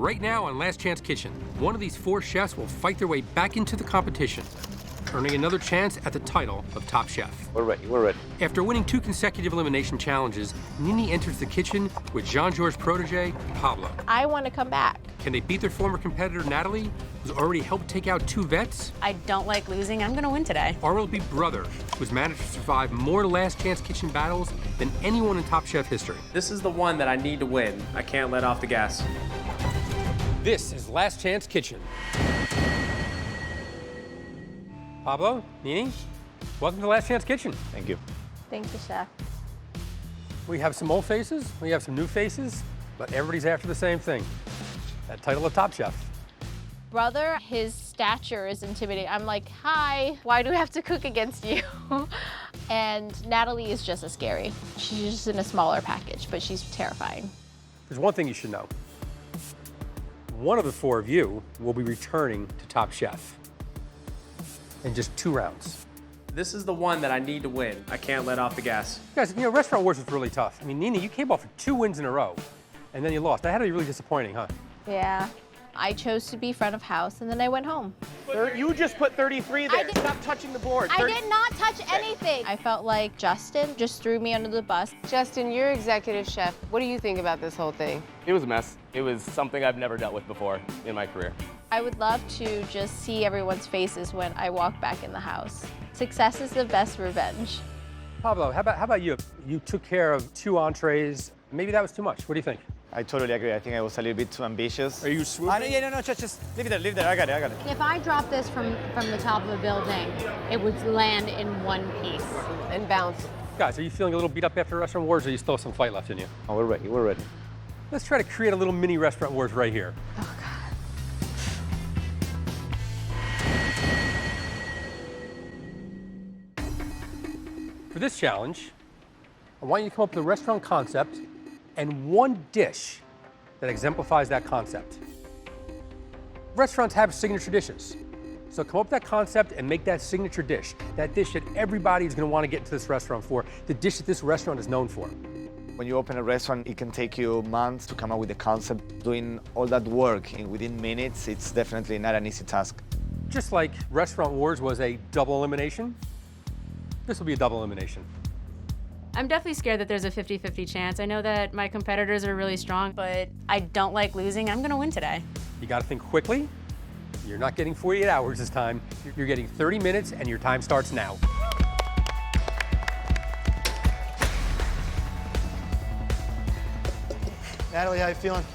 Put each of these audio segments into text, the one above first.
Right now on Last Chance Kitchen, one of these 4 chefs will fight their way back into the competition, earning another chance at the title of Top Chef. We're ready. After winning 2 consecutive elimination challenges, Nini enters the kitchen with Jean-Georges' protege, Pablo. I want to come back. Can they beat their former competitor, Natalie, who's already helped take out 2 vets? I don't like losing. I'm going to win today. Or will it be Brother, who's managed to survive more Last Chance Kitchen battles than anyone in Top Chef history? This is the one that I need to win. I can't let off the gas. This is Last Chance Kitchen. Pablo, Nini, welcome to Last Chance Kitchen. Thank you. Thank you, Chef. We have some old faces, we have some new faces, but everybody's after the same thing, that title of Top Chef. Brother, his stature is intimidating. I'm like, hi, why do we have to cook against you? And Natalie is just as scary. She's just in a smaller package, but she's terrifying. There's one thing you should know. One of the 4 of you will be returning to Top Chef in just 2 rounds. This is the one that I need to win. I can't let off the gas. Guys, you know, Restaurant Wars was really tough. I mean, Nini, you came off with 2 wins in a row, and then you lost. That had to be really disappointing, huh? Yeah. I chose to be front of house, and then I went home. You just put 33 there. I did- Stop touching the board. I did not touch anything. I felt like Justin just threw me under the bus. Justin, you're executive chef. What do you think about this whole thing? It was a mess. It was something I've never dealt with before in my career. I would love to just see everyone's faces when I walk back in the house. Success is the best revenge. Pablo, how about you? You took care of 2 entrees. Maybe that was too much. What do you think? I totally agree. I think I was a little bit too ambitious. Are you swooping? No, just leave it there. I got it. If I dropped this from the top of a building, it would land in one piece. And bounce. Guys, are you feeling a little beat up after Restaurant Wars, or you still have some fight left in you? Oh, we're ready. Let's try to create a little mini Restaurant Wars right here. Oh, God. For this challenge, I want you to come up with a restaurant concept and 1 dish that exemplifies that concept. Restaurants have signature dishes. So come up with that concept and make that signature dish, that dish that everybody is going to want to get into this restaurant for, the dish that this restaurant is known for. When you open a restaurant, it can take you months to come up with a concept. Doing all that work within minutes, it's definitely not an easy task. Just like Restaurant Wars was a double elimination, this will be a double elimination. I'm definitely scared that there's a 50-50 chance. I know that my competitors are really strong, but I don't like losing. I'm going to win today. You got to think quickly. You're not getting 48 hours this time. You're getting 30 minutes, and your time starts now. Natalie, how you feeling?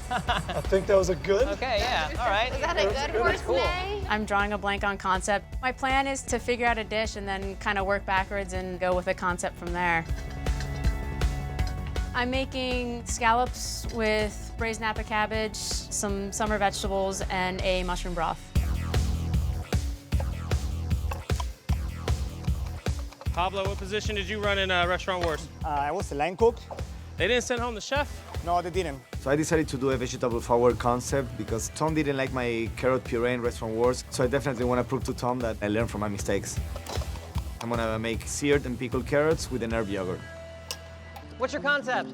I think that was a good. Okay, yeah, all right. Is that a good horse neigh? I'm drawing a blank on concept. My plan is to figure out a dish and then kind of work backwards and go with a concept from there. I'm making scallops with braised Napa cabbage, some summer vegetables, and a mushroom broth. Pablo, what position did you run in Restaurant Wars? I was a line cook. They didn't send home the chef? No, they didn't. So I decided to do a vegetable flour concept because Tom didn't like my carrot puree in Restaurant Wars. So I definitely want to prove to Tom that I learned from my mistakes. I'm gonna make seared and pickled carrots with an herb yogurt. What's your concept?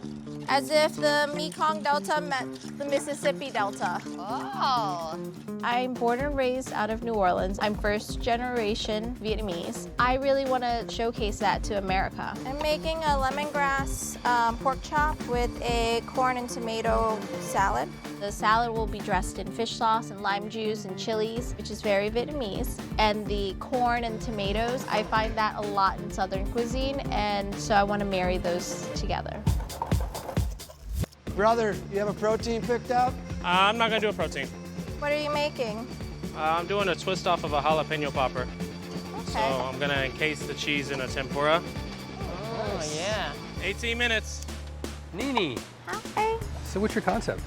As if the Mekong Delta met the Mississippi Delta. Oh. I'm born and raised out of New Orleans. I'm first generation Vietnamese. I really want to showcase that to America. I'm making a lemongrass pork chop with a corn and tomato salad. The salad will be dressed in fish sauce and lime juice and chilies, which is very Vietnamese. And the corn and tomatoes, I find that a lot in Southern cuisine, and so I want to marry those together. Brother, you have a protein picked out? I'm not going to do a protein. What are you making? I'm doing a twist off of a jalapeno popper. Okay. So I'm going to encase the cheese in a tempura. Oh, yeah. 18 minutes. Nini, Okay. so what's your concept?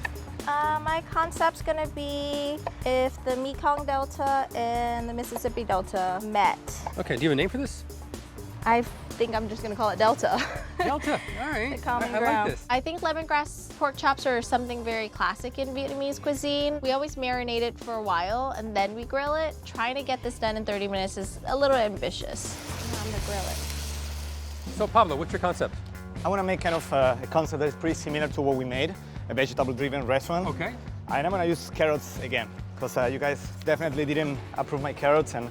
My concept's gonna be if the Mekong Delta and the Mississippi Delta met. Okay, do you have a name for this? I think I'm just gonna call it Delta. Delta, all right. The common I ground. like this. I think lemongrass pork chops are something very classic in Vietnamese cuisine. We always marinate it for a while and then we grill it. Trying to get this done in 30 minutes is a little ambitious. I'm gonna grill it. So Pablo, what's your concept? I want to make kind of a concept that is pretty similar to what we made. a vegetable-driven restaurant. Okay. And I'm gonna use carrots again, because you guys definitely didn't approve my carrots, and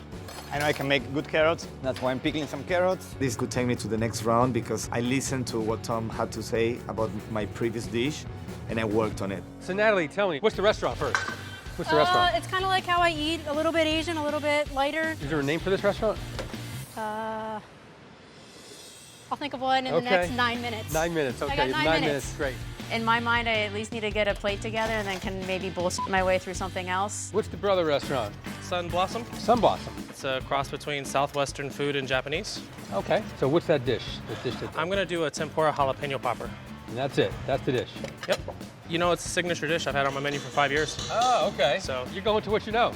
I know I can make good carrots. That's why I'm picking some carrots. This could take me to the next round because I listened to what Tom had to say about my previous dish and I worked on it. So Natalie, tell me, what's the restaurant first? What's the restaurant? It's kind of like how I eat, a little bit Asian, a little bit lighter. Is there a name for this restaurant? I'll think of one in the next 9 minutes. 9 minutes, okay. I got 9 minutes. Great. In my mind, I at least need to get a plate together and then can maybe bullshit my way through something else. What's the brother restaurant? Sun Blossom. Sun Blossom. It's a cross between Southwestern food and Japanese. Okay. So what's that dish? I'm gonna do a tempura jalapeno popper. And that's it. That's the dish. Yep. You know, it's a signature dish I've had on my menu for 5 years. Oh, okay. So you're going to what you know.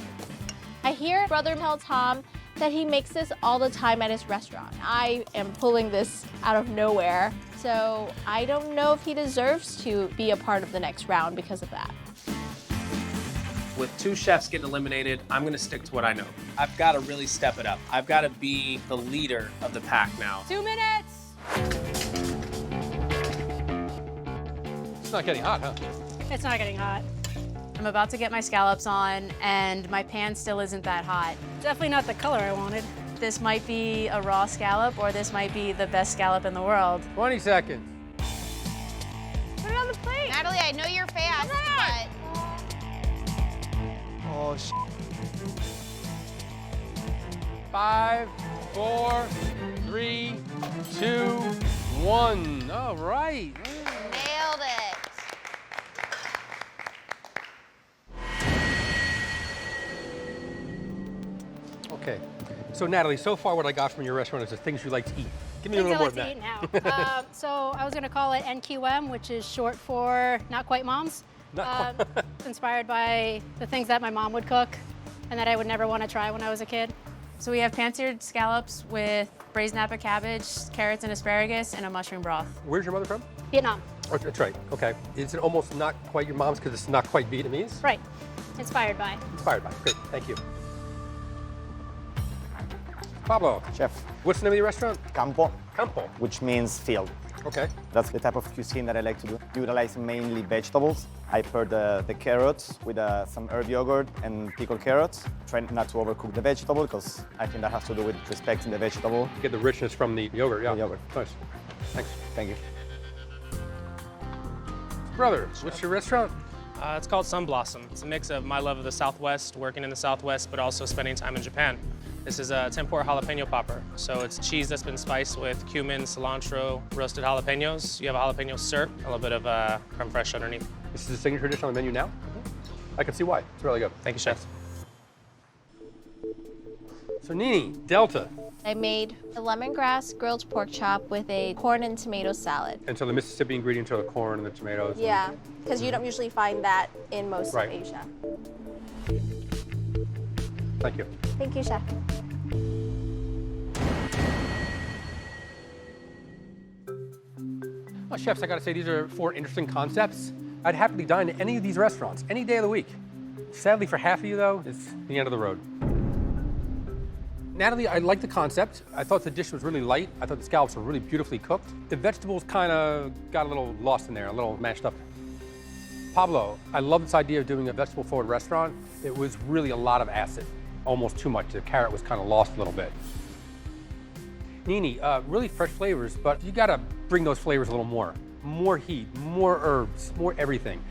I hear brother tell Tom that he makes this all the time at his restaurant. I am pulling this out of nowhere, so I don't know if he deserves to be a part of the next round because of that. With 2 chefs getting eliminated, I'm gonna stick to what I know. I've gotta really step it up. I've gotta be the leader of the pack now. 2 minutes. It's not getting hot, huh? It's not getting hot. I'm about to get my scallops on, and my pan still isn't that hot. Definitely not the color I wanted. This might be a raw scallop, or this might be the best scallop in the world. 20 seconds. Put it on the plate. Natalie, I know you're fast, but... Oh, sh. 5, 4, 3, 2, 1. All right. Nailed it. Okay. So Natalie, so far what I got from your restaurant is the things you like to eat. Give me a little more of that. Things I like to eat now. So I was gonna call it NQM, which is short for Not Quite Moms. It's inspired by the things that my mom would cook and that I would never want to try when I was a kid. So we have pan-seared scallops with braised Napa cabbage, carrots and asparagus, and a mushroom broth. Where's your mother from? Vietnam. Oh, that's right. Okay. Is it almost not quite your mom's because it's not quite Vietnamese? Right. Inspired by. Inspired by. Great. Thank you. Pablo. Chef. What's the name of your restaurant? Campo, Campo. which means field. Okay. That's the type of cuisine that I like to do. Utilize mainly vegetables. I pair the carrots with some herb yogurt and pickled carrots. Try not to overcook the vegetable because I think that has to do with respecting the vegetable. Get the richness from the yogurt, yeah. The yogurt. Nice. Thanks. Thank you. Brother, what's your restaurant? It's called Sun Blossom. It's a mix of my love of the Southwest, working in the Southwest, but also spending time in Japan. This is a tempura jalapeno popper. So it's cheese that's been spiced with cumin, cilantro, roasted jalapenos. You have a jalapeno syrup, a little bit of creme fraiche underneath. This is a signature dish on the menu now? I can see why. It's really good. Thank you, chef. So Nini, Delta. I made a lemongrass grilled pork chop with a corn and tomato salad. And so the Mississippi ingredients are the corn and the tomatoes. Yeah, because you don't usually find that in most of Asia. Thank you. Thank you, chef. Well, chefs, I gotta say, these are 4 interesting concepts. I'd happily dine at any of these restaurants, any day of the week. Sadly, for half of you, though, it's the end of the road. Natalie, I like the concept. I thought the dish was really light. I thought the scallops were really beautifully cooked. The vegetables kind of got a little lost in there, a little mashed up. Pablo, I love this idea of doing a vegetable-forward restaurant. It was really a lot of acid, almost too much. The carrot was kind of lost a little bit. Nini, really fresh flavors, but you gotta bring those flavors a little more. More heat, more herbs, more everything.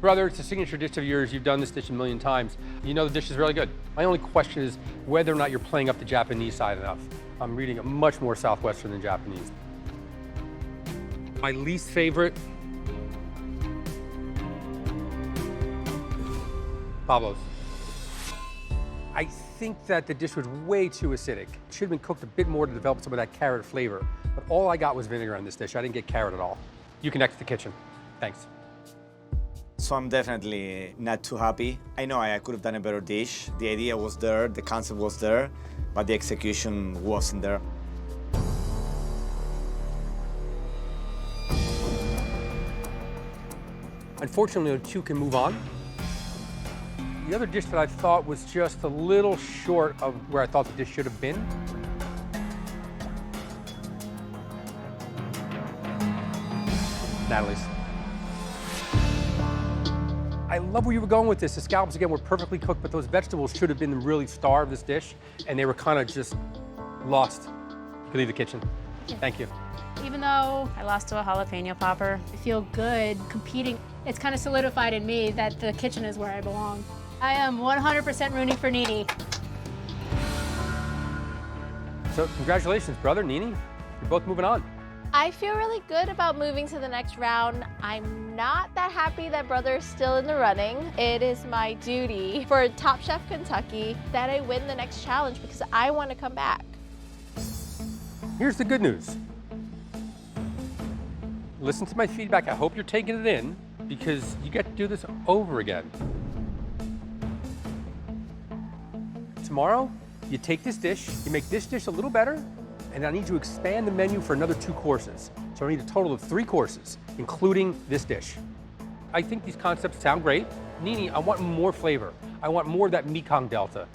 Brother, it's a signature dish of yours. You've done this dish a million times. You know the dish is really good. My only question is whether or not you're playing up the Japanese side enough. I'm reading it much more Southwestern than Japanese. My least favorite, Pablo's. I think that the dish was way too acidic. It should have been cooked a bit more to develop some of that carrot flavor. But all I got was vinegar on this dish. I didn't get carrot at all. You can exit the kitchen. Thanks. So I'm definitely not too happy. I know I could have done a better dish. The idea was there, the concept was there, but the execution wasn't there. Unfortunately, the 2 can move on. The other dish that I thought was just a little short of where I thought the dish should have been. Natalie's. I love where you were going with this. The scallops, again, were perfectly cooked, but those vegetables should have been the really star of this dish, and they were kind of just lost. You can leave the kitchen. Thank you. Even though I lost to a jalapeno popper. I feel good competing, it's kind of solidified in me that the kitchen is where I belong. I am 100% rooting for Nini. So congratulations, brother, Nini. You're both moving on. I feel really good about moving to the next round. I'm not that happy that brother is still in the running. It is my duty for Top Chef Kentucky that I win the next challenge because I want to come back. Here's the good news. Listen to my feedback. I hope you're taking it in because you get to do this over again. Tomorrow, you take this dish, you make this dish a little better, and I need you to expand the menu for another 2 courses. So I need a total of 3 courses, including this dish. I think these concepts sound great. Nini, I want more flavor. I want more of that Mekong Delta.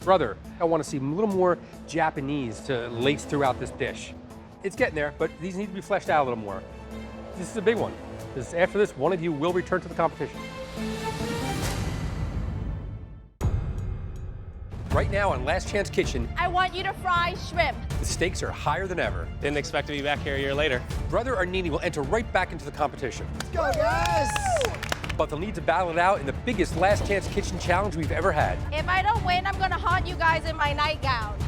Brother, I want to see a little more Japanese to lace throughout this dish. It's getting there, but these need to be fleshed out a little more. This is a big one, because after this, one of you will return to the competition. Right now on Last Chance Kitchen, I want you to fry shrimp. the stakes are higher than ever. Didn't expect to be back here a year later. Brother or Nini will enter right back into the competition. Let's go, guys! But they'll need to battle it out in the biggest Last Chance Kitchen challenge we've ever had. If I don't win, I'm gonna haunt you guys in my nightgown.